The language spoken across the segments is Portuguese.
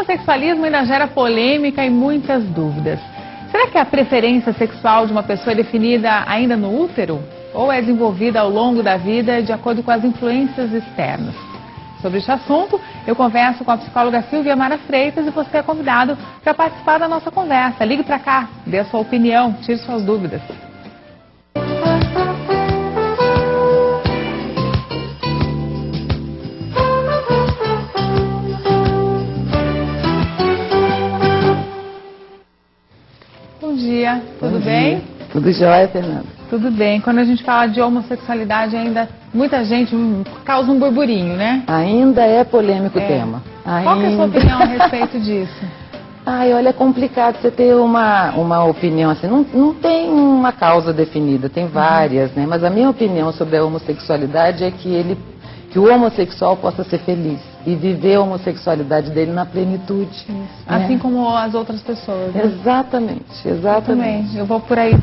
homossexualismo ainda gera polêmica e muitas dúvidas. Será que a preferência sexual de uma pessoa é definida ainda no útero? Ou é desenvolvida ao longo da vida de acordo com as influências externas? Sobre este assunto, eu converso com a psicóloga Silvia Mara Freitas e você é convidado para participar da nossa conversa. Ligue para cá, dê a sua opinião, tire suas dúvidas. Bom dia, tudo bem? Tudo jóia, Fernanda? Tudo bem. Quando a gente fala de homossexualidade, ainda muita gente causa um burburinho, né? Ainda é polêmico o tema. Qual que é a sua opinião a respeito disso? Ai, olha, é complicado você ter uma opinião assim. Não tem uma causa definida, tem várias, né? Mas a minha opinião sobre a homossexualidade é que o homossexual possa ser feliz e viver a homossexualidade dele na plenitude. Isso. Né? Assim como as outras pessoas. Né? Exatamente. Eu vou por aí,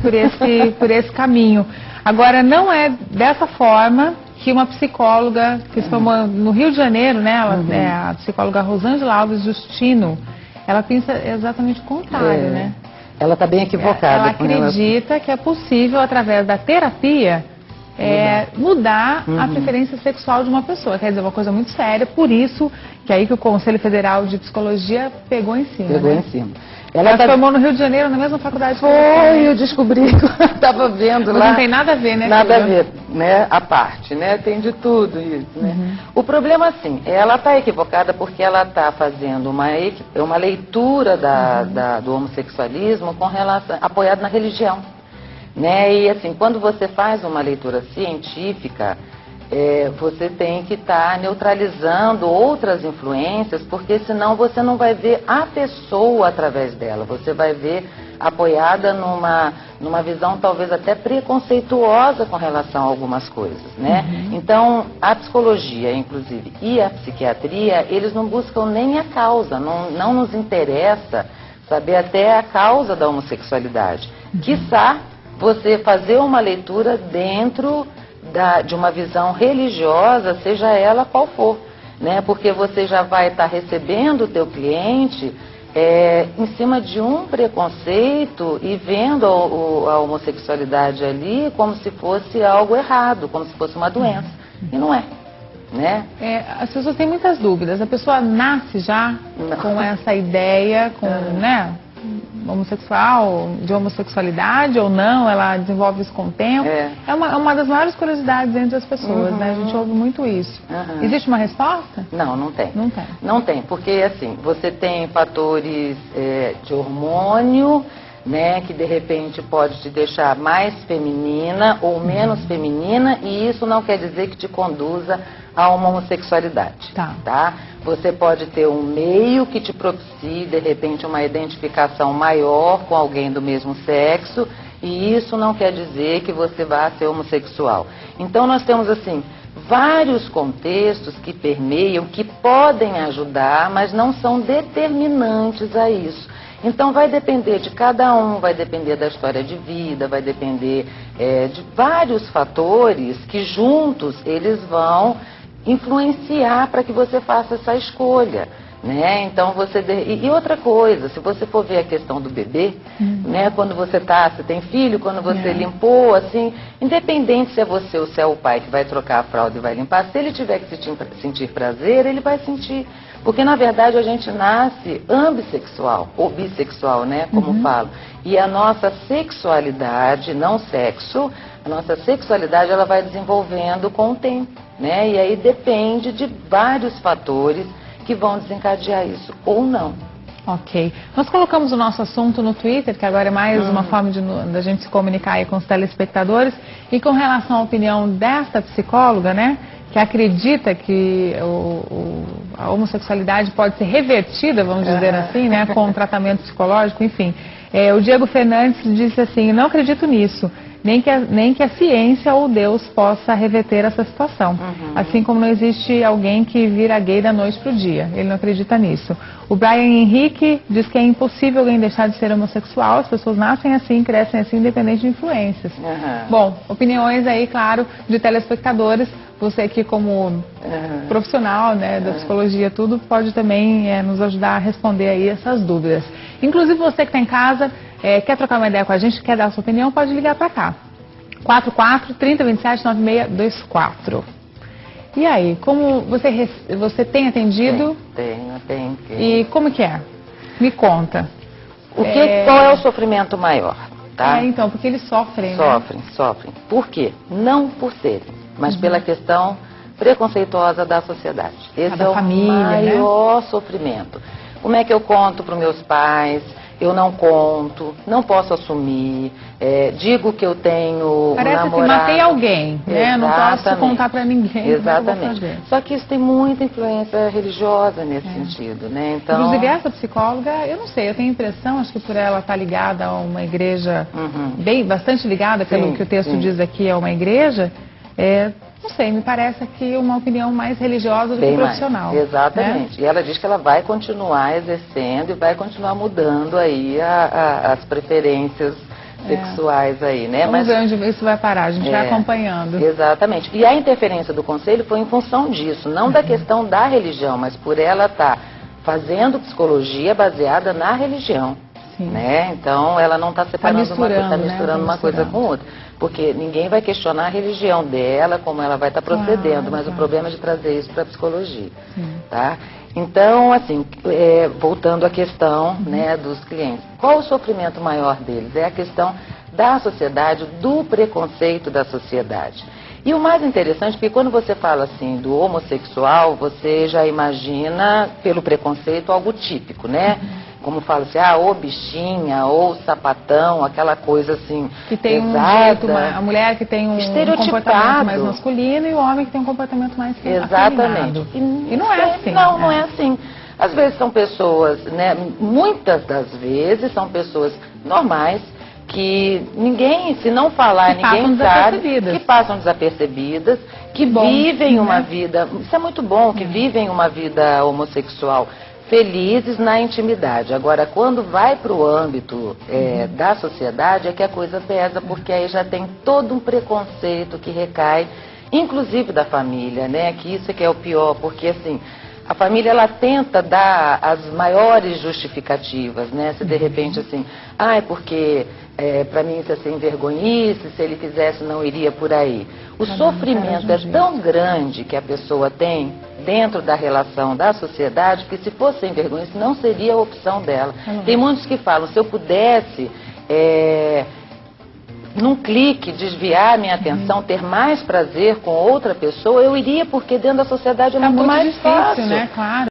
por esse caminho. Agora, não é dessa forma que uma psicóloga que se formou no Rio de Janeiro, né? Ela é a psicóloga Rosângela Alves Justino, ela pensa exatamente o contrário, né? Ela está bem equivocada. Ela acredita que é possível, através da terapia, mudar a preferência sexual de uma pessoa. Quer dizer, uma coisa muito séria, por isso que aí que o Conselho Federal de Psicologia pegou em cima. Pegou né? em cima. Ela se formou no Rio de Janeiro, na mesma faculdade. Foi, eu descobri, estava vendo lá. Não tem nada a ver, né? Nada a ver, né? A parte, né? Tem de tudo isso, né? O problema, assim, ela está equivocada porque ela está fazendo uma leitura do homossexualismo com relação, apoiada na religião. Né? E assim, quando você faz uma leitura científica, você tem que estar neutralizando outras influências, porque senão você não vai ver a pessoa através dela, você vai ver apoiada numa visão talvez até preconceituosa com relação a algumas coisas, né? Então, a psicologia, inclusive, e a psiquiatria, eles não buscam nem a causa, não nos interessa saber até a causa da homossexualidade. Quiçá você fazer uma leitura dentro de uma visão religiosa, seja ela qual for, né? Porque você já vai estar recebendo o teu cliente em cima de um preconceito e vendo a homossexualidade ali como se fosse algo errado, como se fosse uma doença. E não é. Né? As pessoas têm muitas dúvidas. A pessoa nasce já com essa ideia, né? Homossexual, de homossexualidade ou não, ela desenvolve isso com o tempo. É uma das maiores curiosidades entre as pessoas, né? A gente ouve muito isso. Existe uma resposta? Não, não tem. Não tem. Não tem, porque assim, você tem fatores de hormônio, né, que de repente pode te deixar mais feminina ou menos feminina, e isso não quer dizer que te conduza a uma homossexualidade, tá? Você pode ter um meio que te propicie, de repente, uma identificação maior com alguém do mesmo sexo, e isso não quer dizer que você vá ser homossexual. Então, nós temos, assim, vários contextos que permeiam, que podem ajudar, mas não são determinantes a isso. Então vai depender de cada um, vai depender da história de vida, vai depender de vários fatores que juntos eles vão influenciar para que você faça essa escolha. Né? Então e outra coisa, se você for ver a questão do bebê, né? Quando você tem filho, quando você limpou, assim, independente se é você ou se é o pai que vai trocar a fralda e vai limpar, se ele tiver que sentir prazer, ele vai sentir. Porque, na verdade, a gente nasce ambissexual, ou bissexual, né, como falo. E a nossa sexualidade, não sexo, a nossa sexualidade, ela vai desenvolvendo com o tempo, né? E aí depende de vários fatores que vão desencadear isso, ou não. Ok. Nós colocamos o nosso assunto no Twitter, que agora é mais uma forma da gente se comunicar aí com os telespectadores. E com relação à opinião desta psicóloga, né, que acredita que a homossexualidade pode ser revertida, vamos dizer assim, né, com um tratamento psicológico, enfim. O Diego Fernandes disse assim: não acredito nisso. nem que a ciência ou Deus possa reverter essa situação. Assim como não existe alguém que vira gay da noite para o dia. Ele não acredita nisso. O Brian Henrique diz que é impossível alguém deixar de ser homossexual. As pessoas nascem assim, crescem assim, independente de influências. Bom, opiniões aí, claro, de telespectadores. Você aqui como profissional, né, da psicologia, tudo, pode também nos ajudar a responder aí essas dúvidas. Inclusive você que está em casa, quer trocar uma ideia com a gente, quer dar a sua opinião, pode ligar para cá. 44-3027-9624. E aí, como você tem atendido? Tenho. E como que é? Me conta. Qual é o sofrimento maior? Tá? Então, porque eles sofrem, Sofrem. Por quê? Não por serem, mas pela questão preconceituosa da sociedade. Esse é o maior sofrimento. Como é que eu conto para os meus pais? Eu não conto, não posso assumir, digo que eu tenho um namorado. Parece que matei alguém, né? Não posso contar para ninguém. Exatamente. Só que isso tem muita influência religiosa nesse sentido, né? Então... Inclusive essa psicóloga, eu não sei, eu tenho a impressão, acho que por ela estar ligada a uma igreja, bastante ligada, pelo que o texto diz aqui, a uma igreja, não sei, me parece aqui uma opinião mais religiosa do que profissional. Exatamente. Né? E ela diz que ela vai continuar exercendo e vai continuar mudando aí as preferências sexuais aí, né? Vamos ver onde isso vai parar, a gente vai acompanhando. Exatamente. E a interferência do conselho foi em função disso, não da questão da religião, mas por ela estar fazendo psicologia baseada na religião. Né? Então ela não está separando uma coisa com outra. Porque ninguém vai questionar a religião dela, como ela vai estar procedendo, mas o problema é de trazer isso para a psicologia. Tá? Então, assim, voltando à questão né, dos clientes, qual o sofrimento maior deles? É a questão da sociedade, do preconceito da sociedade. E o mais interessante, porque quando você fala assim do homossexual, você já imagina, pelo preconceito, algo típico, né? Como fala assim, ou bichinha, ou sapatão, aquela coisa assim, que tem pesada. A mulher que tem um comportamento mais masculino e o homem que tem um comportamento mais feminino. Exatamente. E não é assim. Não é assim. Às vezes são pessoas, né, muitas das vezes são pessoas normais, que ninguém, se não falar, ninguém sabe, que passam desapercebidas, que vivem uma vida, isso é muito bom, que vivem uma vida homossexual felizes na intimidade. Agora, quando vai para o âmbito da sociedade, é que a coisa pesa, porque aí já tem todo um preconceito que recai, inclusive da família, né? Que isso é que é o pior, porque assim, a família ela tenta dar as maiores justificativas, né? Se de repente assim, é porque para mim isso é sem vergonhice, se ele fizesse não iria por aí. O sofrimento é tão grande que a pessoa tem dentro da relação da sociedade, que se fosse sem vergonhice não seria a opção dela. Tem muitos que falam, se eu pudesse num clique desviar minha atenção, ter mais prazer com outra pessoa, eu iria, porque dentro da sociedade é muito mais difícil, fácil. Né? Claro.